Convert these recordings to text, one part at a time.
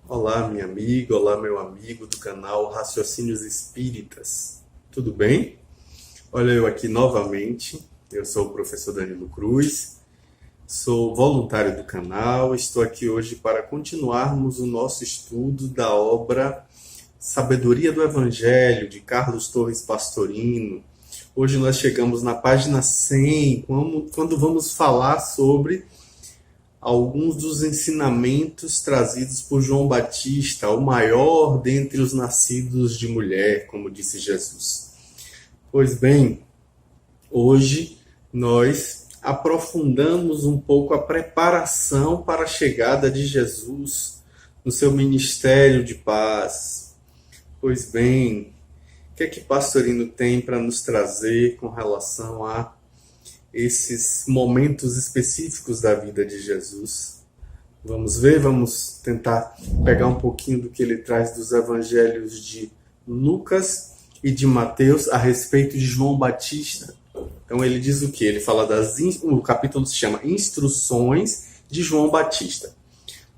Olá, minha amiga, olá, meu amigo do canal Raciocínios Espíritas. Tudo bem? Olha eu aqui novamente. Eu sou o professor Danilo Cruz, sou voluntário do canal. Estou aqui hoje para continuarmos o nosso estudo da obra Sabedoria do Evangelho, de Carlos Torres Pastorino. Hoje nós chegamos na página 100, quando vamos falar sobre alguns dos ensinamentos trazidos por João Batista, o maior dentre os nascidos de mulher, como disse Jesus. Pois bem, hoje nós aprofundamos um pouco a preparação para a chegada de Jesus no seu ministério de paz. Pois bem, o que é que Pastorino tem para nos trazer com relação a esses momentos específicos da vida de Jesus? Vamos ver, vamos tentar pegar um pouquinho do que ele traz dos evangelhos de Lucas e de Mateus a respeito de João Batista. Então ele diz o que? Ele fala o capítulo se chama Instruções de João Batista.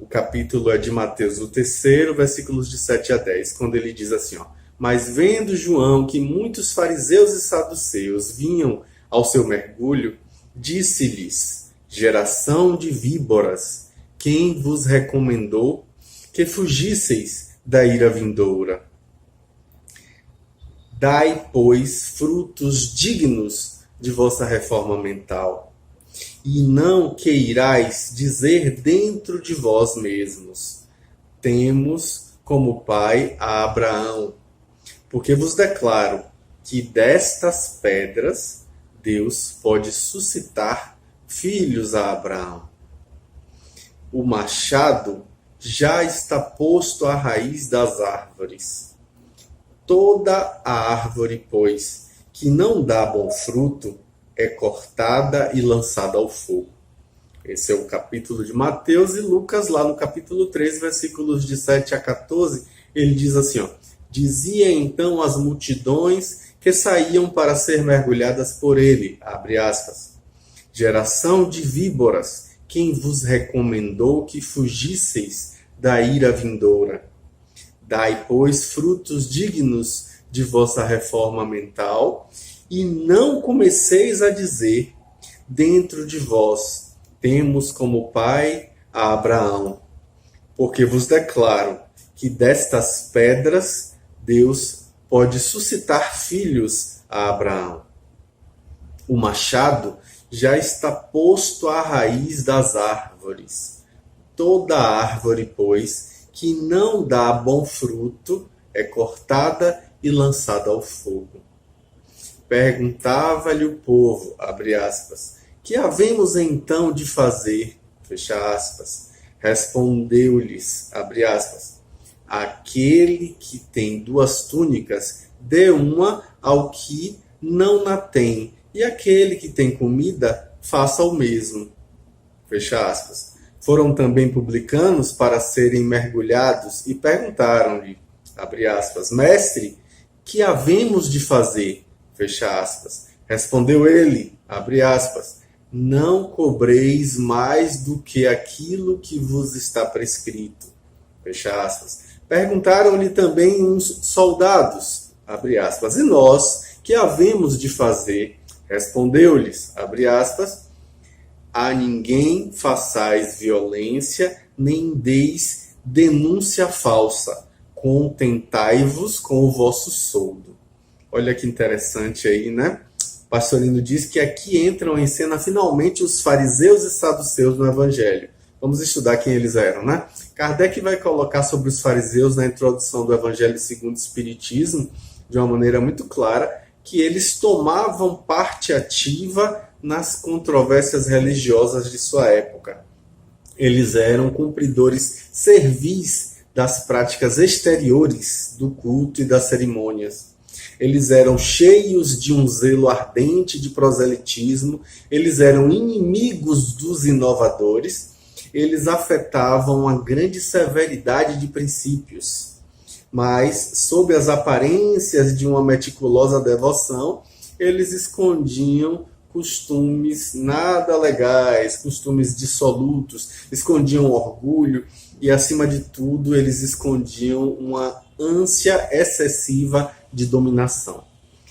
O capítulo é de Mateus, o terceiro, versículos de 7 a 10, quando ele diz assim, mas vendo João que muitos fariseus e saduceus vinham ao seu mergulho, disse-lhes: geração de víboras, quem vos recomendou que fugisseis da ira vindoura? Dai, pois, frutos dignos de vossa reforma mental, e não queirais dizer dentro de vós mesmos: temos como pai a Abraão, porque vos declaro que destas pedras Deus pode suscitar filhos a Abraão. O machado já está posto à raiz das árvores. Toda a árvore, pois, que não dá bom fruto, é cortada e lançada ao fogo. Esse é o capítulo de Mateus. E Lucas, lá no capítulo 3, versículos de 7 a 14, ele diz assim, dizia então as multidões que saíam para ser mergulhadas por ele, abre aspas, geração de víboras, quem vos recomendou que fugisseis da ira vindoura? Dai, pois, frutos dignos de vossa reforma mental, e não comeceis a dizer dentro de vós: temos como pai a Abraão, porque vos declaro que destas pedras Deus pode suscitar filhos a Abraão. O machado já está posto à raiz das árvores. Toda árvore, pois, que não dá bom fruto, é cortada e lançada ao fogo. Perguntava-lhe o povo, abre aspas, que havemos então de fazer? Fecha aspas. Respondeu-lhes, abre aspas, aquele que tem 2 túnicas, dê uma ao que não na tem, e aquele que tem comida, faça o mesmo. Fecha aspas. Foram também publicanos para serem mergulhados e perguntaram-lhe, abre aspas, mestre, que havemos de fazer? Fecha aspas. Respondeu ele, abre aspas, não cobreis mais do que aquilo que vos está prescrito. Fecha aspas. Perguntaram-lhe também uns soldados, abre aspas, e nós, que havemos de fazer? Respondeu-lhes, abre aspas, a ninguém façais violência, nem deis denúncia falsa, contentai-vos com o vosso soldo. Olha que interessante aí, né? Pastorino diz que aqui entram em cena finalmente os fariseus e saduceus no Evangelho. Vamos estudar quem eles eram, né? Kardec vai colocar sobre os fariseus na introdução do Evangelho segundo o Espiritismo, de uma maneira muito clara, que eles tomavam parte ativa nas controvérsias religiosas de sua época. Eles eram cumpridores servis das práticas exteriores do culto e das cerimônias. Eles eram cheios de um zelo ardente de proselitismo, eles eram inimigos dos inovadores, eles afetavam uma grande severidade de princípios, mas, sob as aparências de uma meticulosa devoção, eles escondiam costumes nada legais, costumes dissolutos, escondiam orgulho e, acima de tudo, eles escondiam uma ânsia excessiva de dominação.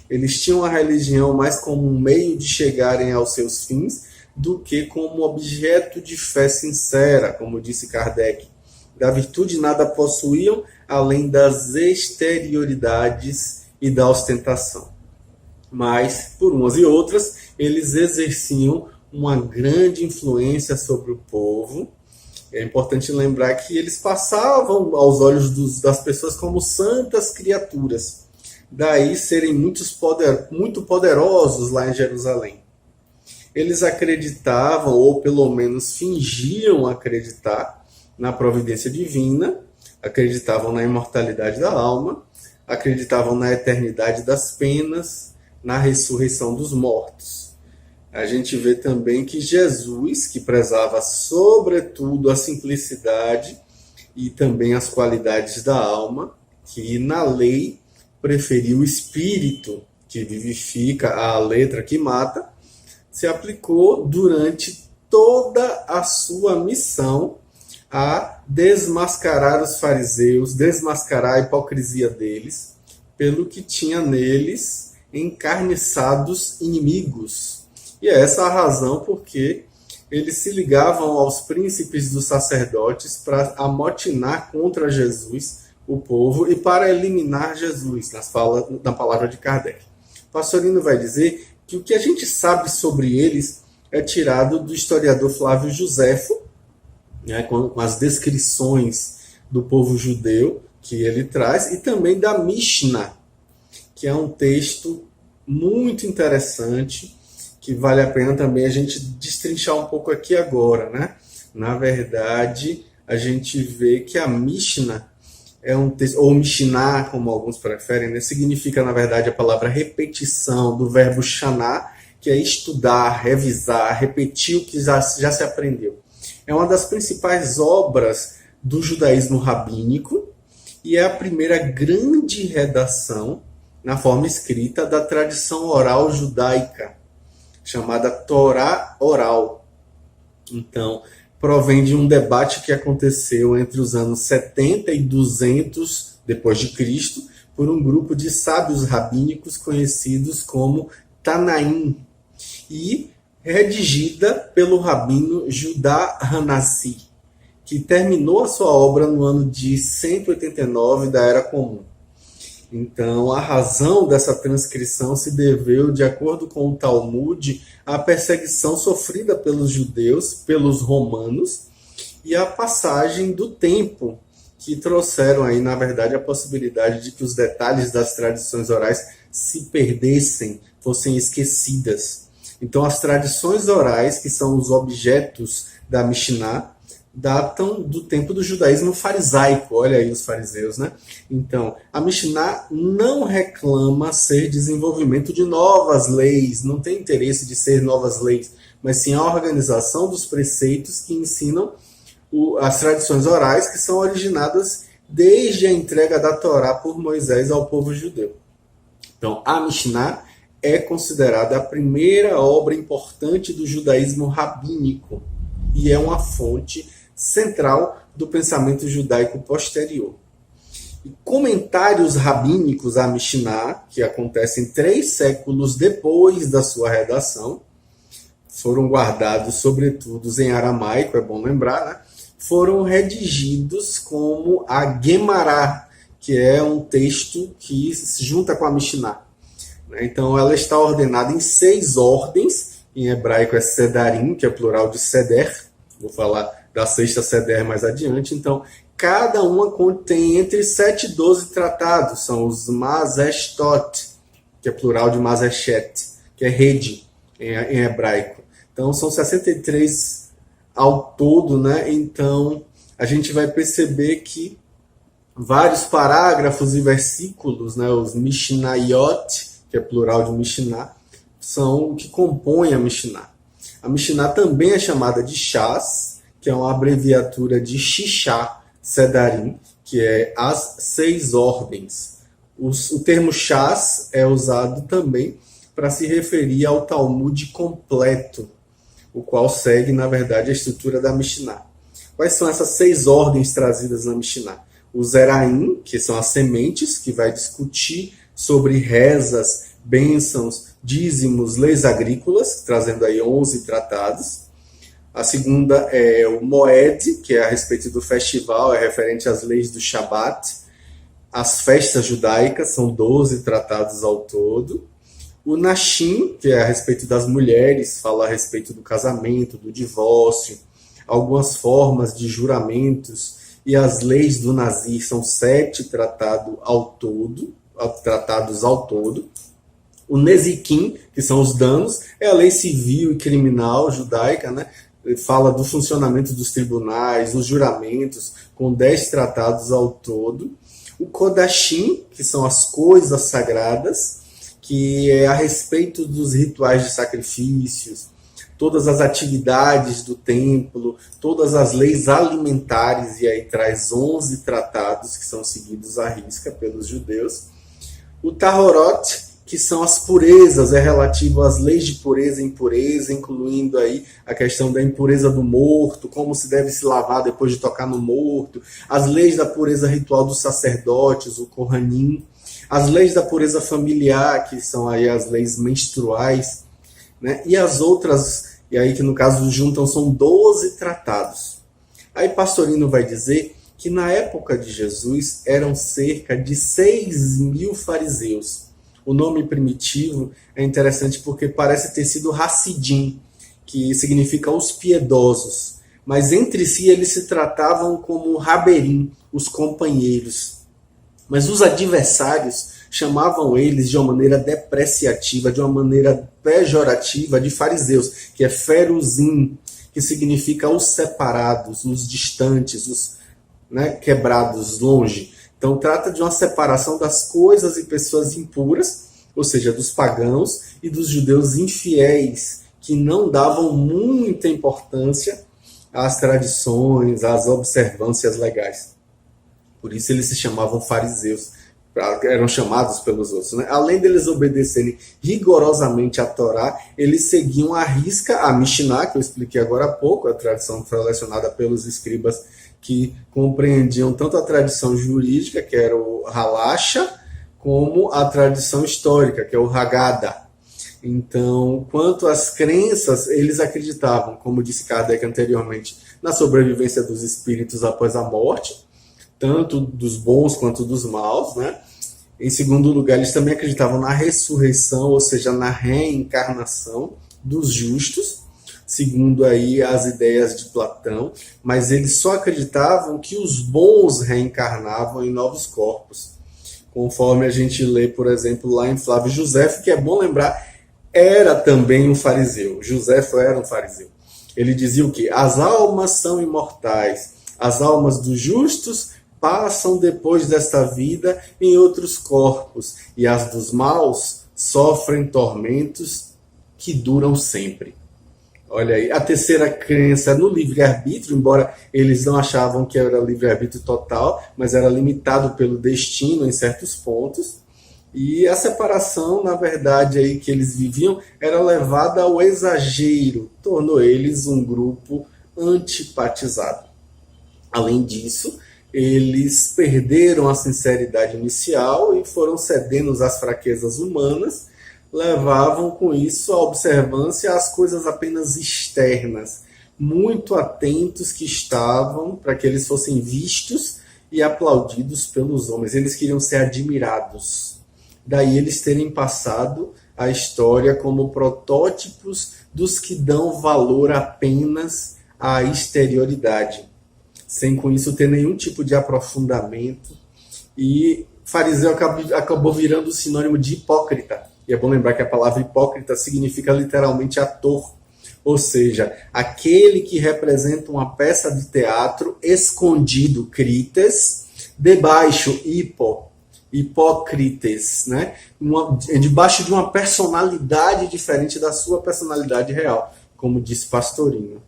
Eles tinham a religião mais como um meio de chegarem aos seus fins do que como objeto de fé sincera, como disse Kardec. Da virtude nada possuíam, além das exterioridades e da ostentação. Mas, por umas e outras, eles exerciam uma grande influência sobre o povo. É importante lembrar que eles passavam aos olhos das pessoas como santas criaturas. Daí serem muito poderosos lá em Jerusalém. Eles acreditavam, ou pelo menos fingiam acreditar, na providência divina, acreditavam na imortalidade da alma, acreditavam na eternidade das penas, na ressurreição dos mortos. A gente vê também que Jesus, que prezava sobretudo a simplicidade e também as qualidades da alma, que na lei preferiu o espírito que vivifica, a letra que mata, se aplicou durante toda a sua missão a desmascarar os fariseus, desmascarar a hipocrisia deles, pelo que tinha neles encarniçados inimigos. E é essa a razão porque eles se ligavam aos príncipes dos sacerdotes para amotinar contra Jesus o povo e para eliminar Jesus, na palavra de Kardec. O Pastorino vai dizer que o que a gente sabe sobre eles é tirado do historiador Flávio Joséfo, né, com as descrições do povo judeu que ele traz, e também da Mishnah, que é um texto muito interessante, que vale a pena também a gente destrinchar um pouco aqui agora, né? Na verdade, a gente vê que a Mishnah é um texto, ou Mishnah, como alguns preferem, né? Significa, na verdade, a palavra repetição, do verbo shaná, que é estudar, revisar, repetir o que já se aprendeu. É uma das principais obras do judaísmo rabínico e é a primeira grande redação na forma escrita da tradição oral judaica, chamada Torá oral. Então, provém de um debate que aconteceu entre os anos 70 e 200 depois de Cristo, por um grupo de sábios rabínicos conhecidos como Tanaim, e redigida pelo rabino Judá Hanassi, que terminou a sua obra no ano de 189 da Era Comum. Então, a razão dessa transcrição se deveu, de acordo com o Talmud, à perseguição sofrida pelos judeus, pelos romanos, e à passagem do tempo, que trouxeram aí, na verdade, a possibilidade de que os detalhes das tradições orais se perdessem, fossem esquecidas. Então, as tradições orais, que são os objetos da Mishnah, datam do tempo do judaísmo farisaico. Olha aí os fariseus, né? Então, a Mishnah não reclama ser desenvolvimento de novas leis, não tem interesse de ser novas leis, mas sim a organização dos preceitos que ensinam as tradições orais, que são originadas desde a entrega da Torá por Moisés ao povo judeu. Então, a Mishnah é considerada a primeira obra importante do judaísmo rabínico e é uma fonte central do pensamento judaico posterior. E comentários rabínicos à Mishnah, que acontecem 3 séculos depois da sua redação, foram guardados sobretudo em aramaico, é bom lembrar, né? Foram redigidos como a Gemara, que é um texto que se junta com a Mishnah. Então ela está ordenada em 6 ordens, em hebraico é Sedarim, que é plural de Seder, vou falar da 6ª Seder mais adiante. Então, cada uma contém entre 7 e 12 tratados, são os Mazeshtot, que é plural de Mazeshet, que é rede em hebraico. Então, são 63 ao todo, né? Então, a gente vai perceber que vários parágrafos e versículos, né, os Mishnayot, que é plural de Mishnah, são o que compõem a Mishnah. A Mishnah também é chamada de Shas, que é uma abreviatura de Shishá Sedarim, que é as 6 ordens. O termo Shas é usado também para se referir ao Talmud completo, o qual segue, na verdade, a estrutura da Mishnah. Quais são essas 6 ordens trazidas na Mishnah? O Zeraim, que são as sementes, que vai discutir sobre rezas, bênçãos, dízimos, leis agrícolas, trazendo aí 11 tratados. A segunda é o Moed, que é a respeito do festival, é referente às leis do Shabat. As festas judaicas, são 12 tratados ao todo. O Nashim, que é a respeito das mulheres, fala a respeito do casamento, do divórcio, algumas formas de juramentos, e as leis do Nazir, são 7 tratados ao todo. O Nezikim, que são os danos, é a lei civil e criminal judaica, né? Fala do funcionamento dos tribunais, os juramentos, com 10 tratados ao todo. O Kodashim, que são as coisas sagradas, que é a respeito dos rituais de sacrifícios, todas as atividades do templo, todas as leis alimentares, e aí traz 11 tratados que são seguidos à risca pelos judeus. O Tahorot, que são as purezas, é relativo às leis de pureza e impureza, incluindo aí a questão da impureza do morto, como se deve se lavar depois de tocar no morto, as leis da pureza ritual dos sacerdotes, o Kohanim, as leis da pureza familiar, que são aí as leis menstruais, né? E as outras, e aí que no caso juntam, são 12 tratados. Aí Pastorino vai dizer que na época de Jesus eram cerca de 6.000 fariseus. O nome primitivo é interessante porque parece ter sido Hassidim, que significa os piedosos. Mas entre si eles se tratavam como Haberim, os companheiros. Mas os adversários chamavam eles de uma maneira depreciativa, de uma maneira pejorativa, de fariseus, que é feruzim, que significa os separados, os distantes, os quebrados, longe. Então trata de uma separação das coisas e pessoas impuras, ou seja, dos pagãos e dos judeus infiéis, que não davam muita importância às tradições, às observâncias legais. Por isso eles se chamavam fariseus, eram chamados pelos outros, né? Além deles obedecerem rigorosamente à Torá, eles seguiam à risca a Mishnah, que eu expliquei agora há pouco, a tradição selecionada pelos escribas que compreendiam tanto a tradição jurídica, que era o Halacha, como a tradição histórica, que é o Haggadah. Então, quanto às crenças, eles acreditavam, como disse Kardec anteriormente, na sobrevivência dos espíritos após a morte, tanto dos bons quanto dos maus, né? Em segundo lugar, eles também acreditavam na ressurreição, ou seja, na reencarnação dos justos, segundo aí as ideias de Platão, mas eles só acreditavam que os bons reencarnavam em novos corpos. Conforme a gente lê, por exemplo, lá em Flávio Josefo, que é bom lembrar, era também um fariseu. Josefo era um fariseu. Ele dizia o quê? As almas são imortais, as almas dos justos passam depois desta vida em outros corpos, e as dos maus sofrem tormentos que duram sempre. Olha aí, a terceira crença no livre-arbítrio, embora eles não achavam que era livre-arbítrio total, mas era limitado pelo destino em certos pontos. E a separação, na verdade, aí que eles viviam, era levada ao exagero, tornou eles um grupo antipatizado. Além disso, eles perderam a sinceridade inicial e foram cedendo às fraquezas humanas, levavam com isso a observância às coisas apenas externas, muito atentos que estavam para que eles fossem vistos e aplaudidos pelos homens. Eles queriam ser admirados. Daí eles terem passado a história como protótipos dos que dão valor apenas à exterioridade, sem com isso ter nenhum tipo de aprofundamento. E fariseu acabou virando sinônimo de hipócrita. E é bom lembrar que a palavra hipócrita significa literalmente ator, ou seja, aquele que representa uma peça de teatro escondido, crites, debaixo, hipócrites, né? Debaixo de uma personalidade diferente da sua personalidade real, como disse Pastorino.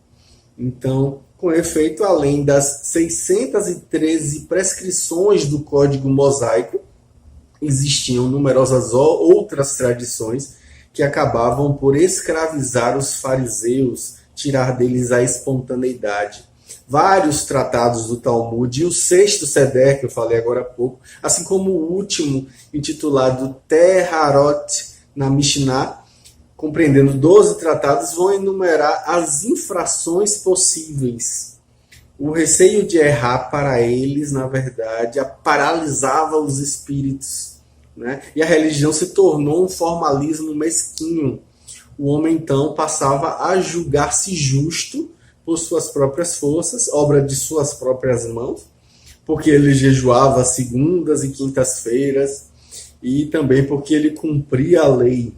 Então, com efeito, além das 613 prescrições do Código Mosaico, existiam numerosas outras tradições que acabavam por escravizar os fariseus, tirar deles a espontaneidade. Vários tratados do Talmud, e o sexto Seder, que eu falei agora há pouco, assim como o último, intitulado Teharot, na Mishnah, compreendendo 12 tratados, vão enumerar as infrações possíveis. O receio de errar para eles, na verdade, paralisava os espíritos, né? E a religião se tornou um formalismo mesquinho. O homem, então, passava a julgar-se justo por suas próprias forças, obra de suas próprias mãos, porque ele jejuava segundas e quintas-feiras, e também porque ele cumpria a lei.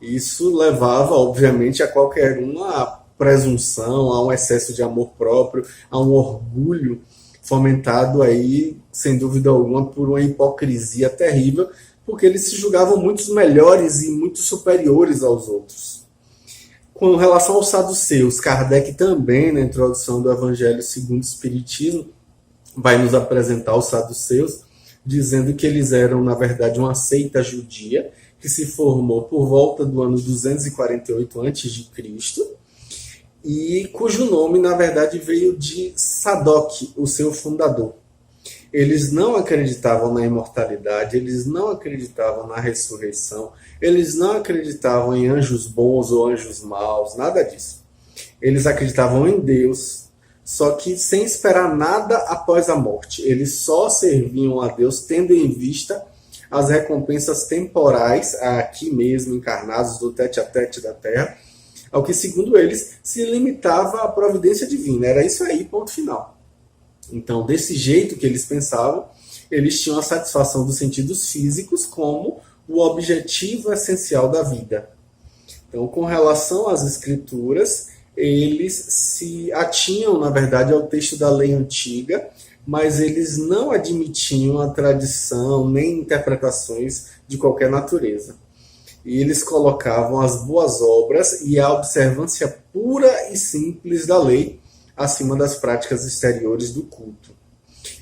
Isso levava, obviamente, a qualquer um a presunção, a um excesso de amor próprio, a um orgulho fomentado aí, sem dúvida alguma, por uma hipocrisia terrível, porque eles se julgavam muito melhores e muito superiores aos outros. Com relação aos saduceus, Kardec também, na introdução do Evangelho segundo o Espiritismo, vai nos apresentar os saduceus, dizendo que eles eram, na verdade, uma seita judia, que se formou por volta do ano 248 a.C., e cujo nome, na verdade, veio de Sadoc, o seu fundador. Eles não acreditavam na imortalidade, eles não acreditavam na ressurreição, eles não acreditavam em anjos bons ou anjos maus, nada disso. Eles acreditavam em Deus, só que sem esperar nada após a morte. Eles só serviam a Deus tendo em vista as recompensas temporais, aqui mesmo encarnados do tete-a-tete da Terra, ao que, segundo eles, se limitava à providência divina. Era isso aí, ponto final. Então, desse jeito que eles pensavam, eles tinham a satisfação dos sentidos físicos como o objetivo essencial da vida. Então, com relação às escrituras, eles se atinham, na verdade, ao texto da lei antiga, mas eles não admitiam a tradição nem interpretações de qualquer natureza. E eles colocavam as boas obras e a observância pura e simples da lei acima das práticas exteriores do culto.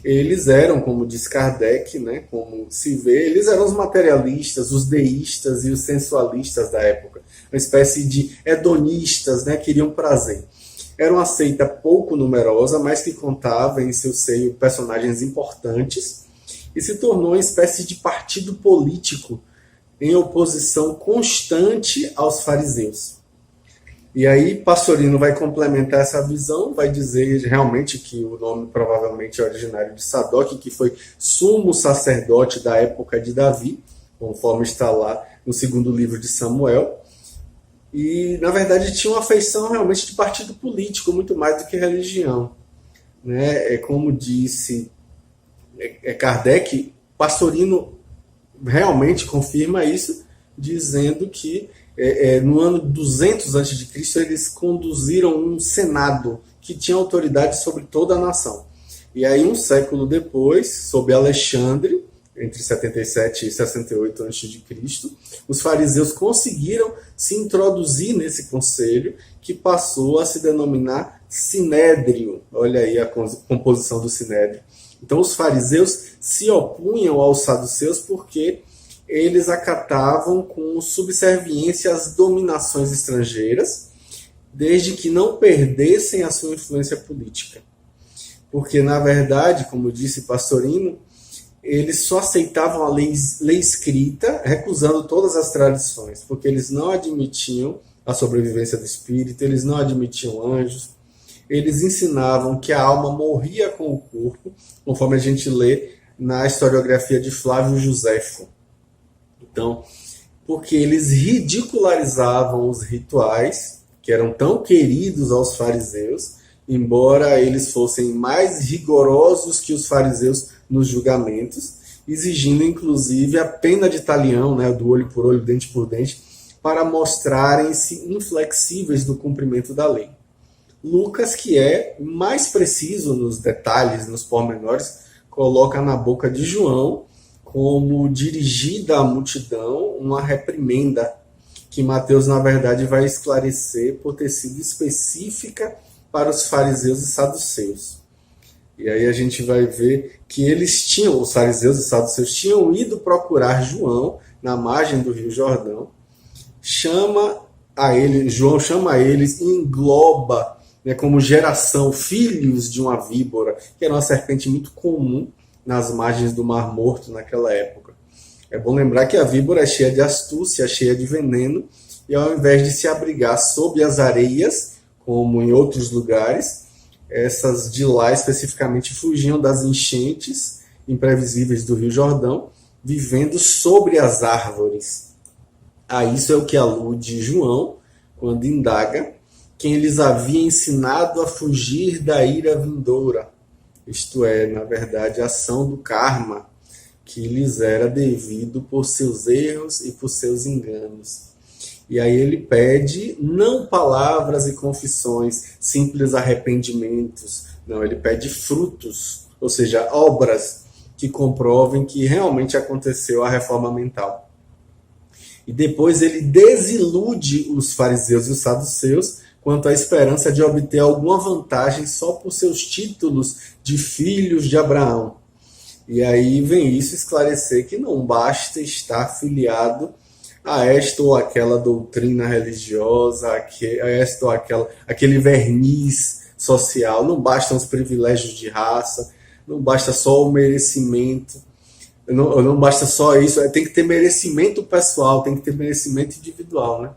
Eles eram, como diz Kardec, né, como se vê, eles eram os materialistas, os deístas e os sensualistas da época, uma espécie de hedonistas, né, queriam prazer. Era uma seita pouco numerosa, mas que contava em seu seio personagens importantes e se tornou uma espécie de partido político em oposição constante aos fariseus. E aí Pastorino vai complementar essa visão, vai dizer realmente que o nome provavelmente é originário de Sadoc, que foi sumo sacerdote da época de Davi, conforme está lá no segundo livro de Samuel. E, na verdade, tinha uma feição realmente de partido político, muito mais do que religião. Né? Como disse Kardec, Pastorino realmente confirma isso, dizendo que no ano 200 a.C., eles conduziram um senado que tinha autoridade sobre toda a nação. E aí, um século depois, sob Alexandre, entre 77 e 68 a.C., os fariseus conseguiram se introduzir nesse conselho, que passou a se denominar Sinédrio. Olha aí a composição do Sinédrio. Então, os fariseus se opunham aos saduceus porque eles acatavam com subserviência as dominações estrangeiras, desde que não perdessem a sua influência política. Porque, na verdade, como disse Pastorino, eles só aceitavam a lei escrita, recusando todas as tradições, porque eles não admitiam a sobrevivência do espírito, eles não admitiam anjos, eles ensinavam que a alma morria com o corpo, conforme a gente lê na historiografia de Flávio Joséfo. Então, porque eles ridicularizavam os rituais, que eram tão queridos aos fariseus, embora eles fossem mais rigorosos que os fariseus nos julgamentos, exigindo inclusive a pena de talião, né, do olho por olho, dente por dente, para mostrarem-se inflexíveis no cumprimento da lei. Lucas, que é mais preciso nos detalhes, nos pormenores, coloca na boca de João como dirigida à multidão uma reprimenda que Mateus, na verdade, vai esclarecer por ter sido específica para os fariseus e saduceus. E aí a gente vai ver que os fariseus e saduceus tinham ido procurar João na margem do Rio Jordão João chama eles e engloba, né, como geração, filhos de uma víbora, que era uma serpente muito comum nas margens do Mar Morto naquela época. É bom lembrar que a víbora é cheia de astúcia, cheia de veneno, e ao invés de se abrigar sob as areias, como em outros lugares, essas de lá especificamente fugiam das enchentes imprevisíveis do Rio Jordão, vivendo sobre as árvores. A isso é o que alude João, quando indaga quem lhes havia ensinado a fugir da ira vindoura. Isto é, na verdade, a ação do karma, que lhes era devido por seus erros e por seus enganos. E aí ele pede não palavras e confissões, simples arrependimentos, não, ele pede frutos, ou seja, obras que comprovem que realmente aconteceu a reforma mental. E depois ele desilude os fariseus e os saduceus quanto à esperança de obter alguma vantagem só por seus títulos de filhos de Abraão. E aí vem isso esclarecer que não basta estar filiado a esta ou aquela doutrina religiosa, a esta ou aquele verniz social, não bastam os privilégios de raça, não basta só o merecimento, não basta só isso, tem que ter merecimento pessoal, tem que ter merecimento individual, né?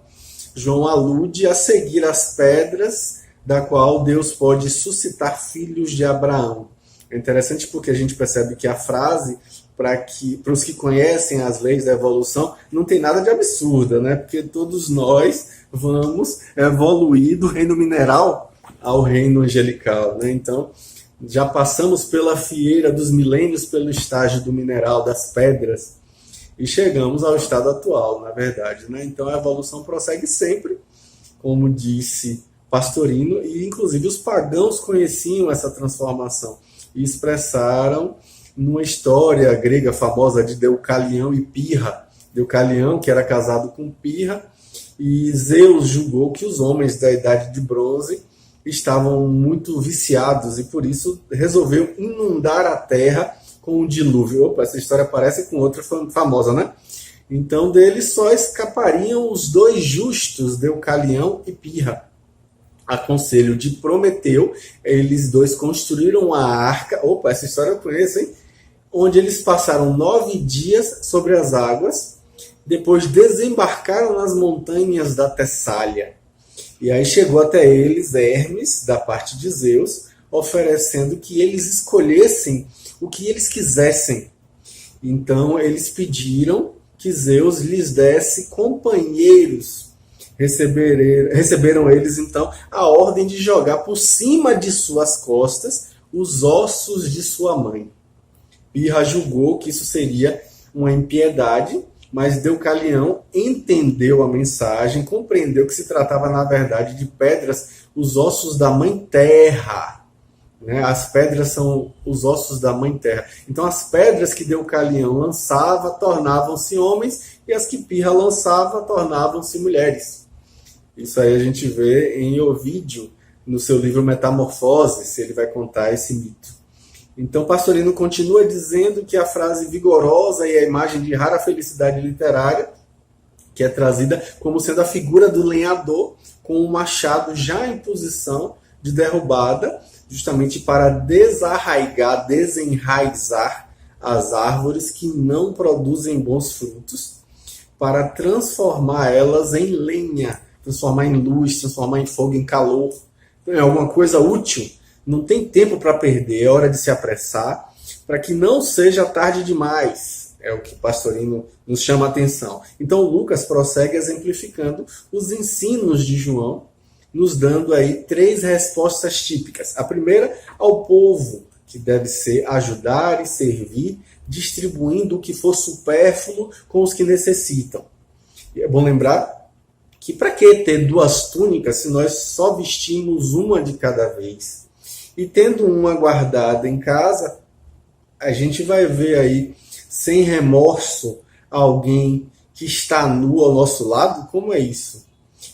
João alude a seguir as pedras da qual Deus pode suscitar filhos de Abraão. É interessante porque a gente percebe que a frase, para os que conhecem as leis da evolução, não tem nada de absurda, né? Porque todos nós vamos evoluir do reino mineral ao reino angelical, né? Então, já passamos pela fieira dos milênios, pelo estágio do mineral, das pedras, e chegamos ao estado atual, na verdade, né? Então, a evolução prossegue sempre, como disse Pastorino, e inclusive os pagãos conheciam essa transformação e expressaram numa história grega famosa de Deucalião e Pirra. Deucalião, que era casado com Pirra, e Zeus julgou que os homens da Idade de Bronze estavam muito viciados e por isso resolveu inundar a terra com um dilúvio. Opa, essa história parece com outra famosa, né? Então deles só escapariam os dois justos, Deucalião e Pirra. A conselho de Prometeu, eles dois construíram a arca. Opa, essa história eu conheço, hein? Onde eles passaram 9 dias sobre as águas, depois desembarcaram nas montanhas da Tessália. E aí chegou até eles Hermes, da parte de Zeus, oferecendo que eles escolhessem o que eles quisessem. Então eles pediram que Zeus lhes desse companheiros. Receberam eles, então, a ordem de jogar por cima de suas costas os ossos de sua mãe. Pirra julgou que isso seria uma impiedade, mas Deucalião entendeu a mensagem, compreendeu que se tratava, na verdade, de pedras, os ossos da Mãe Terra. Né? As pedras são os ossos da Mãe Terra. Então, as pedras que Deucalião lançava tornavam-se homens e as que Pirra lançava tornavam-se mulheres. Isso aí a gente vê em Ovídio, no seu livro Metamorfoses, ele vai contar esse mito. Então, Pastorino continua dizendo que a frase vigorosa e a imagem de rara felicidade literária, que é trazida como sendo a figura do lenhador com o machado já em posição de derrubada, justamente para desarraigar, desenraizar as árvores que não produzem bons frutos, para transformar elas em lenha, transformar em luz, transformar em fogo, em calor. Então, é alguma coisa útil. Não tem tempo para perder, é hora de se apressar, para que não seja tarde demais. É o que Pastorino nos chama a atenção. Então, Lucas prossegue exemplificando os ensinos de João, nos dando aí 3 respostas típicas. A primeira, ao povo, que deve ser ajudar e servir, distribuindo o que for supérfluo com os que necessitam. E é bom lembrar que para que ter 2 túnicas se nós só vestimos uma de cada vez? E tendo uma guardada em casa, a gente vai ver aí, sem remorso, alguém que está nu ao nosso lado? Como é isso?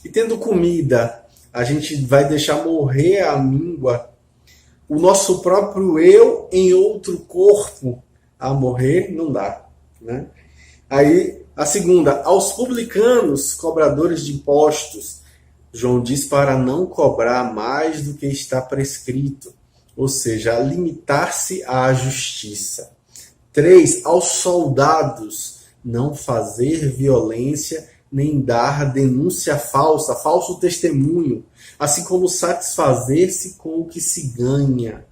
E tendo comida, a gente vai deixar morrer a míngua, o nosso próprio eu em outro corpo a morrer? Não dá, né? Aí A segunda, aos publicanos, cobradores de impostos, João diz para não cobrar mais do que está prescrito, ou seja, limitar-se à justiça. 3, aos soldados, não fazer violência nem dar denúncia falsa, falso testemunho, assim como satisfazer-se com o que se ganha.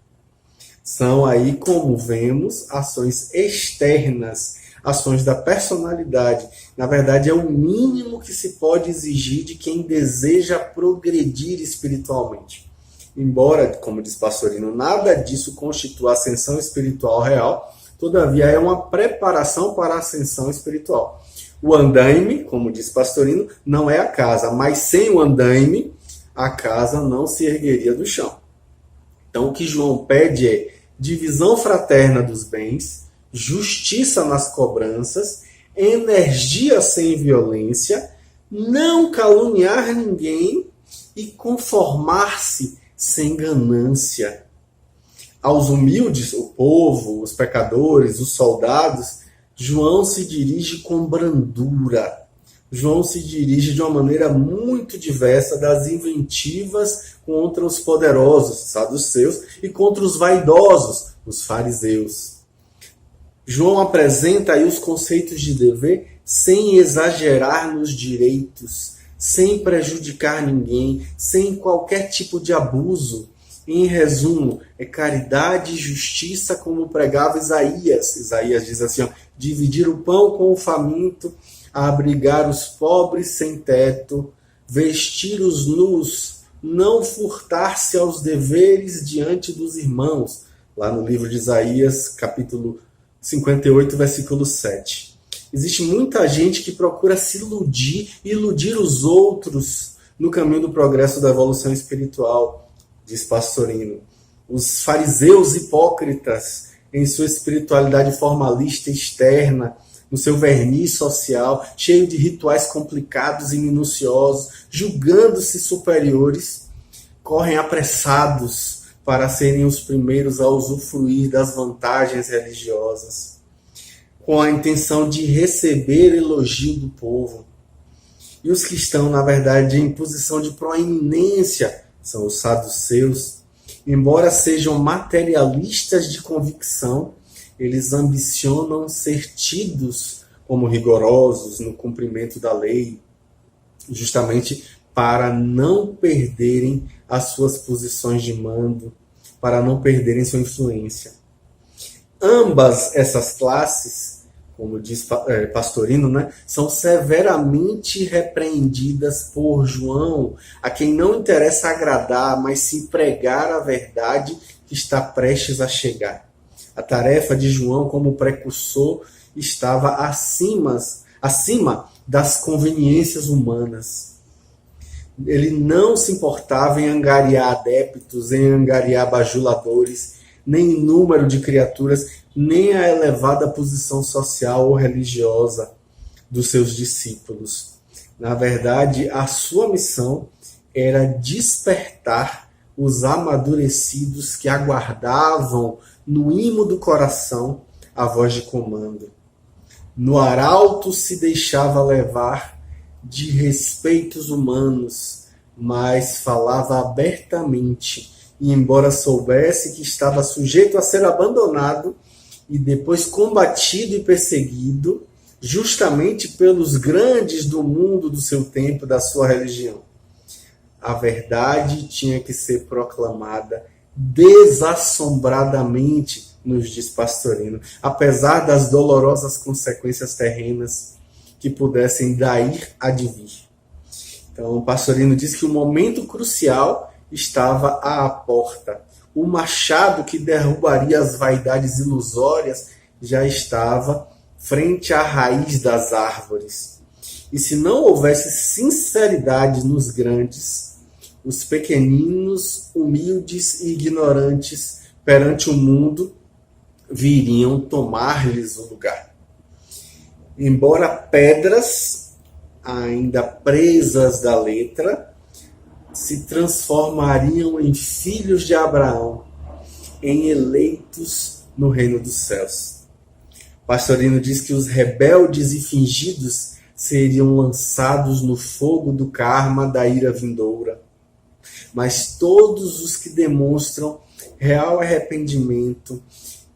São aí, como vemos, ações externas, ações da personalidade. Na verdade, é o mínimo que se pode exigir de quem deseja progredir espiritualmente. Embora, como diz Pastorino, nada disso constitua ascensão espiritual real, todavia é uma preparação para a ascensão espiritual. O andaime, como diz Pastorino, não é a casa, mas sem o andaime, a casa não se ergueria do chão. Então, o que João pede é divisão fraterna dos bens, justiça nas cobranças, energia sem violência, não caluniar ninguém e conformar-se sem ganância. Aos humildes, o povo, os pecadores, os soldados, João se dirige com brandura. João se dirige de uma maneira muito diversa das inventivas contra os poderosos, os saduceus, e contra os vaidosos, os fariseus. João apresenta aí os conceitos de dever sem exagerar nos direitos, sem prejudicar ninguém, sem qualquer tipo de abuso. Em resumo, é caridade e justiça, como pregava Isaías. Isaías diz assim, ó, dividir o pão com o faminto, abrigar os pobres sem teto, vestir os nus, não furtar-se aos deveres diante dos irmãos. Lá no livro de Isaías, capítulo 58, versículo 7. Existe muita gente que procura se iludir e iludir os outros no caminho do progresso da evolução espiritual, diz Pastorino. Os fariseus hipócritas, em sua espiritualidade formalista externa, no seu verniz social, cheio de rituais complicados e minuciosos, julgando-se superiores, correm apressados para serem os primeiros a usufruir das vantagens religiosas, com a intenção de receber elogio do povo. E os que estão, na verdade, em posição de proeminência são os saduceus. Embora sejam materialistas de convicção, eles ambicionam ser tidos como rigorosos no cumprimento da lei, justamente para não perderem as suas posições de mando, para não perderem sua influência. Ambas essas classes, como diz Pastorino, né, são severamente repreendidas por João, a quem não interessa agradar, mas sim pregar a verdade que está prestes a chegar. A tarefa de João como precursor estava acima das conveniências humanas. Ele não se importava em angariar adeptos, em angariar bajuladores, nem em número de criaturas, nem a elevada posição social ou religiosa dos seus discípulos. Na verdade, a sua missão era despertar os amadurecidos que aguardavam no imo do coração a voz de comando. No arauto se deixava levar de respeitos humanos, mas falava abertamente, e embora soubesse que estava sujeito a ser abandonado e depois combatido e perseguido, justamente pelos grandes do mundo do seu tempo, da sua religião, a verdade tinha que ser proclamada desassombradamente, nos diz Pastorino, apesar das dolorosas consequências terrenas que pudessem daí advir. Então, Pastorino diz que o momento crucial estava à porta. O machado que derrubaria as vaidades ilusórias já estava frente à raiz das árvores. E se não houvesse sinceridade nos grandes, os pequeninos, humildes e ignorantes perante o mundo viriam tomar-lhes o lugar. Embora pedras, ainda presas da letra, se transformariam em filhos de Abraão, em eleitos no reino dos céus. Pastorino diz que os rebeldes e fingidos seriam lançados no fogo do karma da ira vindoura. Mas todos os que demonstram real arrependimento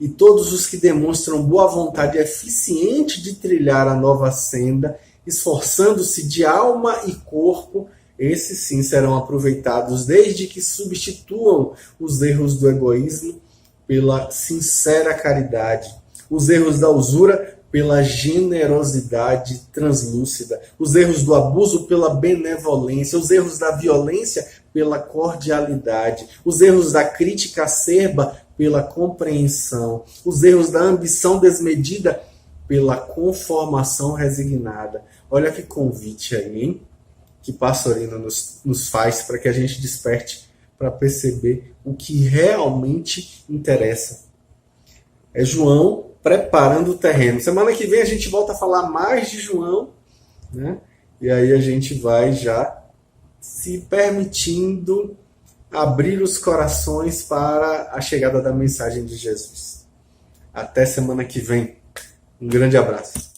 e todos os que demonstram boa vontade eficiente de trilhar a nova senda, esforçando-se de alma e corpo, esses sim serão aproveitados, desde que substituam os erros do egoísmo pela sincera caridade, os erros da usura pela generosidade translúcida, os erros do abuso pela benevolência, os erros da violência pela cordialidade, os erros da crítica acerba pela compreensão, os erros da ambição desmedida pela conformação resignada. Olha que convite aí, hein? Que Pastorino nos faz para que a gente desperte para perceber o que realmente interessa. É João preparando o terreno. Semana que vem a gente volta a falar mais de João, né? E aí a gente vai já se permitindo abrir os corações para a chegada da mensagem de Jesus. Até semana que vem. Um grande abraço.